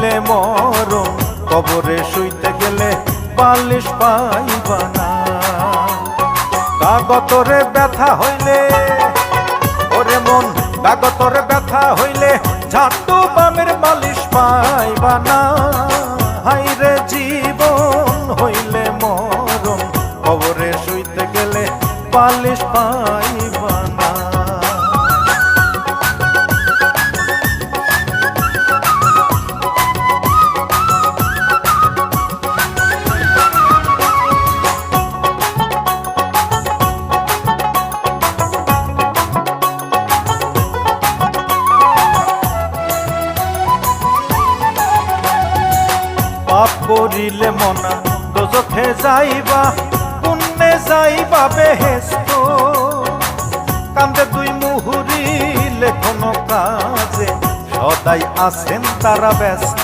হইলে মরণ, কবরে শুইতে গেলে বালিশ পাইবা না। কাগতরে ব্যথা হইলে ওরে মন, কাগতরে ব্যথা হইলে ঝাটু বামের বালিশ পাইবা না। হাইরে জীবন হইলে মরণ, কবরে শুইতে গেলে বালিশ পাইবা না। পাপ করিলে মনা দোজখে যাইবা, পুণ্যে যাইবা বেহেশত। কান্দে দুই মুহুরি লেখনো কাজে, সদাই আছেন তারা ব্যস্ত।